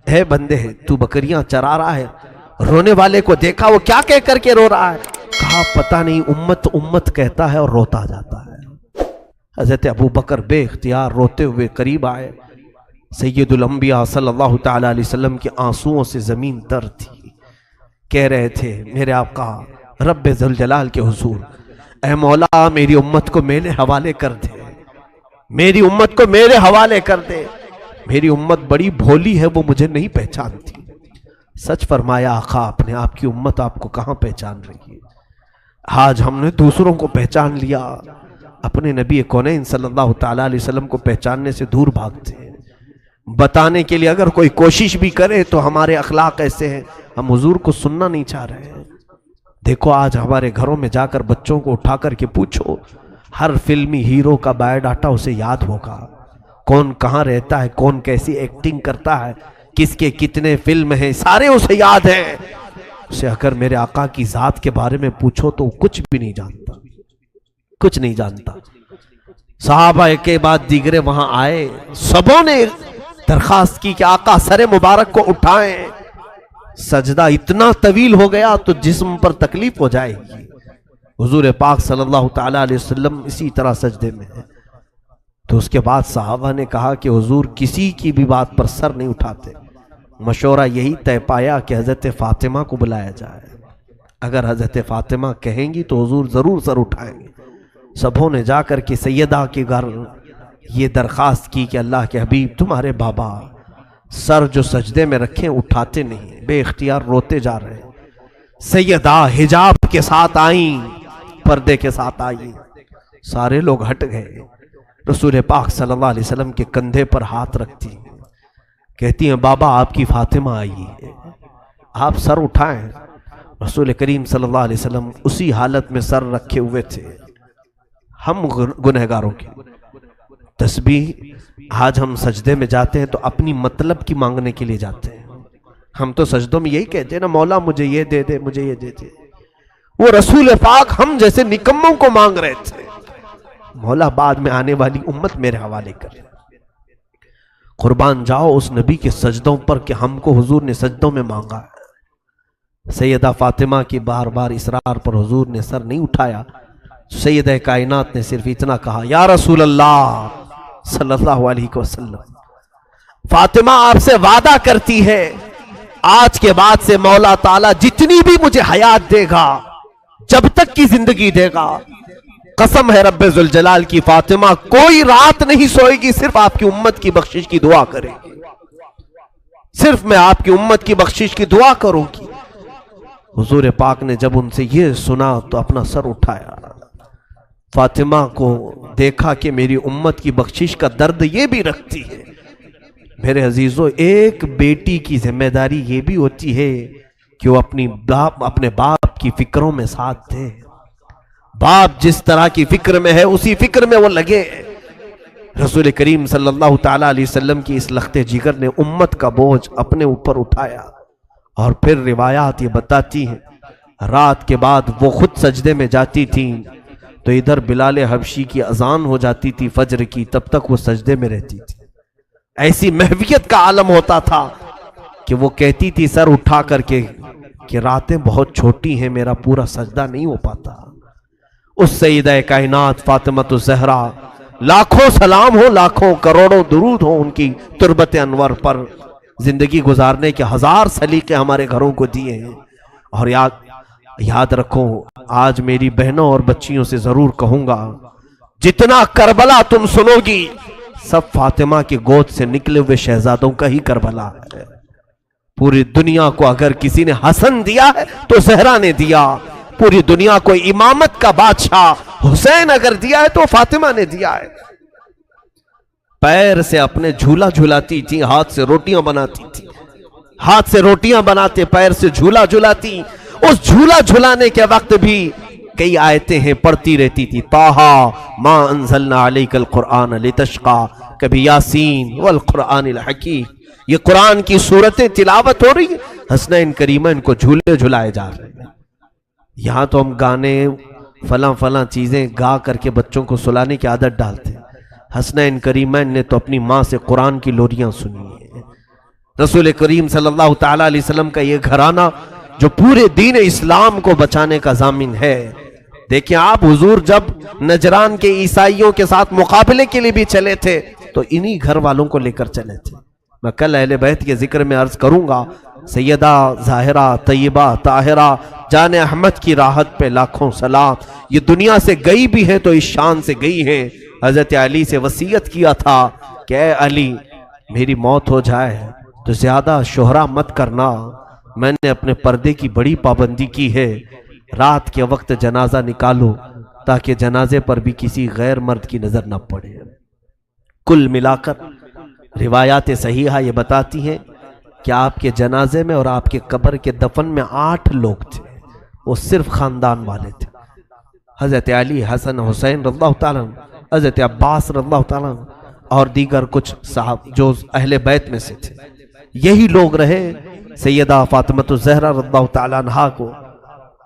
اے بندے تو بکریاں چرا رہا ہے، رونے والے کو دیکھا وہ کیا کہہ کر کے رو رہا ہے؟ کہا پتہ نہیں، امت امت کہتا ہے اور روتا جاتا ہے۔ حضرت ابو بکر بے اختیار روتے ہوئے قریب آئے، سید الانبیاء صلی اللہ تعالی علیہ وسلم کے آنسوؤں سے زمین تر تھی، کہہ رہے تھے میرے آقا رب ذوالجلال کے حضور، اے مولا میری امت کو میرے حوالے کر دے، میری امت کو میرے حوالے کر دے، میری امت بڑی بھولی ہے، وہ مجھے نہیں پہچانتی۔ سچ فرمایا آقا آپ نے، آپ کی امت آپ کو کہاں پہچان رہی ہے؟ آج ہم نے دوسروں کو پہچان لیا، اپنے نبی کونین صلی اللہ تعالی علیہ وسلم کو پہچاننے سے دور بھاگتے ہیں۔ بتانے کے لیے اگر کوئی کوشش بھی کرے تو ہمارے اخلاق ایسے ہیں، ہم حضور کو سننا نہیں چاہ رہے ہیں۔ دیکھو آج ہمارے گھروں میں جا کر بچوں کو اٹھا کر کے پوچھو، ہر فلمی ہیرو کا بایو ڈاٹا اسے یاد ہوگا، کون کہاں رہتا ہے، کون کیسی ایکٹنگ کرتا ہے، کس کے کتنے فلم ہیں، سارے اسے یاد ہیں۔ اسے اگر میرے آقا کی ذات کے بارے میں پوچھو تو کچھ بھی نہیں جانتا، کچھ نہیں جانتا۔ صحابہ کے بعد دیگرے وہاں آئے، سبوں نے درخواست کی کہ آقا سر مبارک کو اٹھائیں، سجدہ اتنا طویل ہو گیا تو جسم پر تکلیف ہو جائے گی۔ حضور پاک صلی اللہ تعالی علیہ وسلم اسی طرح سجدے میں ہیں۔ تو اس کے بعد صحابہ نے کہا کہ حضور کسی کی بھی بات پر سر نہیں اٹھاتے۔ مشورہ یہی طے پایا کہ حضرت فاطمہ کو بلایا جائے، اگر حضرت فاطمہ کہیں گی تو حضور ضرور سر اٹھائیں گے۔ سبوں نے جا کر کے سیدہ کے گھر یہ درخواست کی کہ اللہ کے حبیب تمہارے بابا سر جو سجدے میں رکھیں اٹھاتے نہیں، بے اختیار روتے جا رہے ہیں۔ سیدہ حجاب کے ساتھ آئیں، پردے کے ساتھ آئیں، سارے لوگ ہٹ گئے۔ رسول پاک صلی اللہ علیہ وسلم کے کندھے پر ہاتھ رکھتی ہیں، کہتی ہیں بابا آپ کی فاطمہ آئی ہے، آپ سر اٹھائیں۔ رسول کریم صلی اللہ علیہ وسلم اسی حالت میں سر رکھے ہوئے تھے۔ ہم گنہگاروں کی تسبیح آج ہم سجدے میں جاتے ہیں تو اپنی مطلب کی مانگنے کے لیے جاتے ہیں۔ ہم تو سجدوں میں یہی کہتے ہیں نا، مولا مجھے یہ دے دے، مجھے یہ دے دے۔ وہ رسول پاک ہم جیسے نکموں کو مانگ رہے تھے، مولا بعد میں آنے والی امت میرے حوالے کر۔ قربان جاؤ اس نبی کے سجدوں پر کہ ہم کو حضور نے سجدوں میں مانگا ہے۔ سیدہ فاطمہ کی بار بار اصرار پر حضور نے سر نہیں اٹھایا۔ سیدہ کائنات نے صرف اتنا کہا یا رسول اللہ صلی اللہ علیہ وسلم، فاطمہ آپ سے وعدہ کرتی ہے آج کے بعد سے مولا تعالیٰ جتنی بھی مجھے حیات دے گا، جب تک کی زندگی دے گا، قسم ہے رب ذوالجلال کی فاطمہ کوئی رات نہیں سوئے گی، صرف آپ کی امت کی بخشش کی دعا کرے گی، صرف میں آپ کی امت کی بخشش کی دعا کروں گی۔ حضور پاک نے جب ان سے یہ سنا تو اپنا سر اٹھایا، فاطمہ کو دیکھا کہ میری امت کی بخشش کا درد یہ بھی رکھتی ہے۔ میرے عزیزو ایک بیٹی کی ذمہ داری یہ بھی ہوتی ہے کہ وہ اپنے باپ کی فکروں میں ساتھ دے، باپ جس طرح کی فکر میں ہے اسی فکر میں وہ لگے۔ رسول کریم صلی اللہ تعالی علیہ وسلم کی اس لخت جگر نے امت کا بوجھ اپنے اوپر اٹھایا، اور پھر روایات یہ بتاتی ہیں رات کے بعد وہ خود سجدے میں جاتی تھیں تو ادھر بلال حبشی کی اذان ہو جاتی تھی فجر کی، تب تک وہ سجدے میں رہتی تھی۔ ایسی محویت کا عالم ہوتا تھا کہ وہ کہتی تھی سر اٹھا کر کے کہ راتیں بہت چھوٹی ہیں، میرا پورا سجدہ نہیں ہو پاتا۔ اس سیدہ کائنات فاطمۃ الزہرا لاکھوں سلام ہو، لاکھوں کروڑوں درود ہو ان کی تربت انور پر، زندگی گزارنے کے ہزار سلیقے ہمارے گھروں کو دیے ہیں۔ اور یاد رکھو، آج میری بہنوں اور بچیوں سے ضرور کہوں گا، جتنا کربلا تم سنو گی سب فاطمہ کی گود سے نکلے ہوئے شہزادوں کا ہی کربلا ہے۔ پوری دنیا کو اگر کسی نے حسن دیا ہے تو زہرا نے دیا، پوری دنیا کو امامت کا بادشاہ حسین اگر دیا ہے تو فاطمہ نے دیا ہے۔ پیر سے اپنے جھولا جھلاتی تھی، ہاتھ سے روٹیاں بناتی تھی، ہاتھ سے روٹیاں بناتے پیر سے جھولا جھلاتی۔ اس جھولا جھلانے کے وقت بھی کئی آیتیں ہیں پڑھتی رہتی تھی، طٰہٰ ما انزلنا علیک القرآن لتشقیٰ، کبھی یاسین والقرآن الحکیم۔ یہ قرآن کی صورتیں تلاوت ہو رہی ہیں، حسنین کریمین کو جھولے جھلائے جا رہے ہیں۔ یہاں تو ہم گانے فلاں فلاں چیزیں گا کر کے بچوں کو سلانے کی عادت ڈالتے ہیں، حسنین کریمین نے تو اپنی ماں سے قرآن کی لوریاں سنی ہیں۔ رسول کریم صلی اللہ تعالی علیہ وسلم کا یہ گھرانہ جو پورے دین اسلام کو بچانے کا ضامن ہے. دیکھیں آپ حضور جب نجران کے عیسائیوں کے ساتھ مقابلے کے لیے بھی چلے تھے تو انہی گھر والوں کو لے کر چلے تھے. میں کل اہل بیت کے ذکر میں عرض کروں گا، سیدہ ظاہرہ طیبہ طاہرہ جان احمد کی راحت پہ لاکھوں سلام. یہ دنیا سے گئی بھی ہے تو اس شان سے گئی ہے. حضرت علی سے وصیت کیا تھا کہ اے علی میری موت ہو جائے تو زیادہ شہرا مت کرنا، میں نے اپنے پردے کی بڑی پابندی کی ہے، رات کے وقت جنازہ نکالو تاکہ جنازے پر بھی کسی غیر مرد کی نظر نہ پڑے. کل ملا کر روایات صحیحہ یہ بتاتی ہیں کہ آپ کے جنازے میں اور آپ کے قبر کے دفن میں 8 لوگ تھے، وہ صرف خاندان والے تھے. حضرت علی، حسن حسین رضی اللہ تعالیٰ عنہ، حضرت عباس رضی اللہ تعالیٰ عنہ اور دیگر کچھ صاحب جو اہل بیت میں سے تھے. یہی لوگ رہے. سیدہ فاطمہ الزہرا رضی اللہ تعالیٰ عنہا کو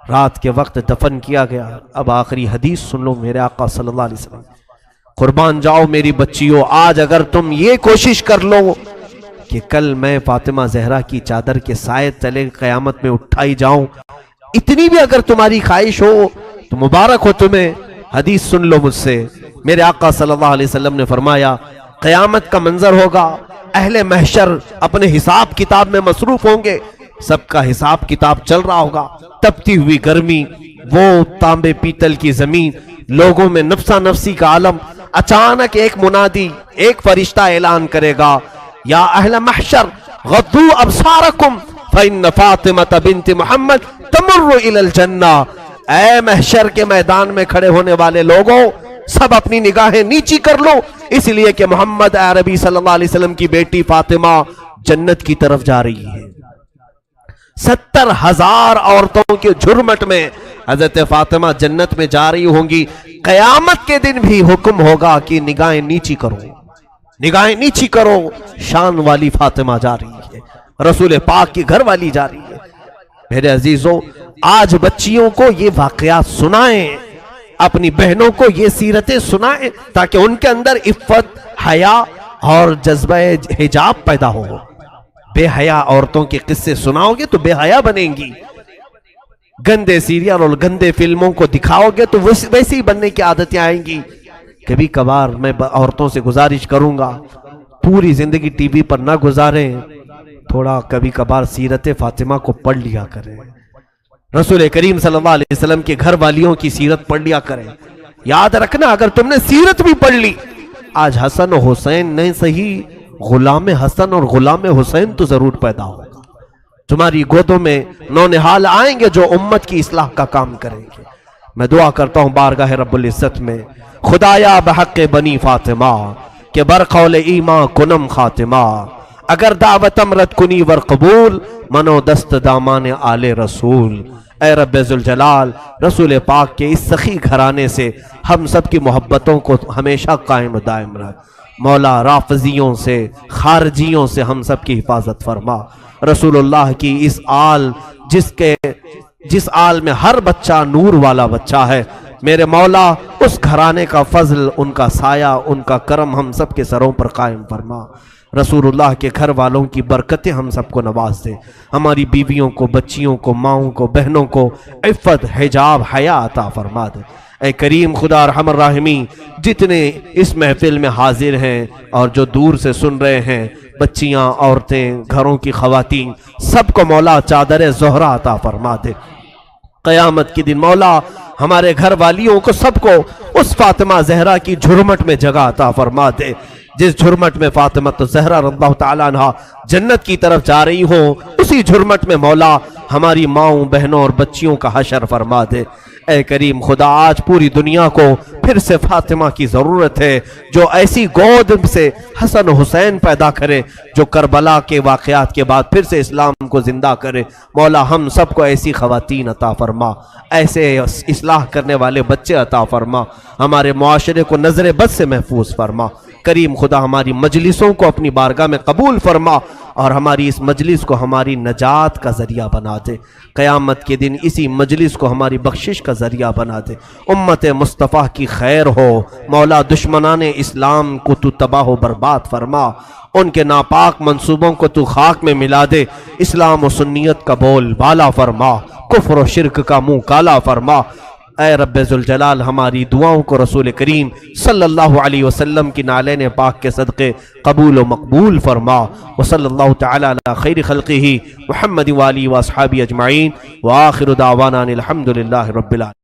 رات کے وقت دفن کیا گیا. اب آخری حدیث سن لو میرے آقا صلی اللہ علیہ وسلم. قربان جاؤ میری بچیوں، آج اگر تم یہ کوشش کر لو کہ کل میں فاطمہ زہرا کی چادر کے سائے تلے قیامت میں اٹھائی جاؤں، اتنی بھی اگر تمہاری خواہش ہو تو مبارک ہو تمہیں. حدیث سن لو مجھ سے. میرے آقا صلی اللہ علیہ وسلم نے فرمایا قیامت کا منظر ہوگا، اہل محشر اپنے حساب کتاب میں مصروف ہوں گے، سب کا حساب کتاب چل رہا ہوگا. تپتی ہوئی گرمی، وہ تانبے پیتل کی زمین، لوگوں میں نفسا نفسی کا عالم. اچانک ایک منادی، ایک فرشتہ اعلان کرے گا یا اہل محشر غضوا ابصارکم فإن فاطمہ بنت محمد تمر الی الجنہ. اے محشر کے میدان میں کھڑے ہونے والے لوگوں، سب اپنی نگاہیں نیچی کر لو، اس لیے کہ محمد عربی صلی اللہ علیہ وسلم کی بیٹی فاطمہ جنت کی طرف جا رہی ہے. 70,000 عورتوں کے جھرمٹ میں حضرت فاطمہ جنت میں جا رہی ہوں گی. قیامت کے دن بھی حکم ہوگا کہ نگاہیں نیچی کرو، نگاہیں نیچی کرو. شان والی فاطمہ جا رہی ہے، رسول پاک کی گھر والی جا رہی ہے. میرے عزیزوں، آج بچیوں کو یہ واقعات سنائیں، اپنی بہنوں کو یہ سیرتیں سنائیں تاکہ ان کے اندر عفت، حیا اور جذبہ حجاب پیدا ہو. بے حیا عورتوں کے قصے سناؤ گے تو بے حیا بنیں گی. گندے سیریل اور گندے فلموں کو دکھاؤ گے تو ویسے ہی بننے کی عادتیں آئیں گی. کبھی کبھار میں عورتوں سے گزارش کروں گا پوری زندگی ٹی وی پر نہ گزاریں، تھوڑا کبھی کبھار سیرت فاطمہ کو پڑھ لیا کریں، رسول کریم صلی اللہ علیہ وسلم کے گھر والیوں کی سیرت پڑھ لیا کریں. یاد رکھنا اگر تم نے سیرت بھی پڑھ لی، آج حسن و حسین نہیں صحیح، غلام حسن اور غلام حسین تو ضرور پیدا ہوگا. تمہاری گودوں میں نونہال آئیں گے جو امت کی اصلاح کا کام کریں گے. میں دعا کرتا ہوں بارگاہ رب العزت میں، خدایا بحق بنی فاطمہ کہ برقول ایمان کنم خاتمہ، اگر دعوت امرت کنی ور قبول، منو دست دامان آل رسول. اے رب ذوالجلال، رسول پاک کے اس سخی گھرانے سے ہم سب کی محبتوں کو ہمیشہ قائم و دائم رکھ. مولا رافضیوں سے، خارجیوں سے ہم سب کی حفاظت فرما. رسول اللہ کی اس آل جس آل میں ہر بچہ نور والا بچہ ہے، میرے مولا اس گھرانے کا فضل، ان کا سایہ، ان کا کرم ہم سب کے سروں پر قائم فرما. رسول اللہ کے گھر والوں کی برکتیں ہم سب کو نواز دے. ہماری بیویوں کو، بچیوں کو، ماؤں کو، بہنوں کو عفت، حجاب، حیا عطا فرما دے. اے کریم خدا ارحم الراحمین، جتنے اس محفل میں حاضر ہیں اور جو دور سے سن رہے ہیں، بچیاں، عورتیں، گھروں کی خواتین، سب کو مولا چادر زہرہ عطا فرما دے. قیامت کے دن مولا ہمارے گھر والیوں کو سب کو اس فاطمہ زہرا کی جھرمٹ میں جگہ عطا فرما دے، جس جھرمٹ میں فاطمہ زہرا رضی اللہ تعالیٰ عنہ جنت کی طرف جا رہی ہوں، اسی جھرمٹ میں مولا ہماری ماؤں، بہنوں اور بچیوں کا حشر فرما دے. اے کریم خدا، آج پوری دنیا کو پھر سے فاطمہ کی ضرورت ہے جو ایسی گود سے حسن حسین پیدا کرے، جو کربلا کے واقعات کے بعد پھر سے اسلام کو زندہ کرے. مولا ہم سب کو ایسی خواتین عطا فرما، ایسے اصلاح کرنے والے بچے عطا فرما، ہمارے معاشرے کو نظر بد سے محفوظ فرما. کریم خدا ہماری مجلسوں کو اپنی بارگاہ میں قبول فرما. اور ہماری اس مجلس کو ہماری نجات کا ذریعہ بنا دے، قیامت کے دن اسی مجلس کو ہماری بخشش کا ذریعہ بنا دے، امت مصطفیٰ کی خیر ہو، مولا دشمنان اسلام کو تو تباہ و برباد فرما، ان کے ناپاک منصوبوں کو تو خاک میں ملا دے، اسلام و سنیت کا بول بالا فرما، کفر و شرک کا منہ کالا فرما۔ اے رب ذوالجلال ہماری دعاؤں کو رسول کریم صلی اللہ علیہ وسلم کی نالین پاک کے صدقے قبول و مقبول فرما، وصلی اللہ تعالی علی خیر خلقہ محمد وآلہ واصحابہ اجمعین، وآخر دعوانا الحمدللہ رب العالمین۔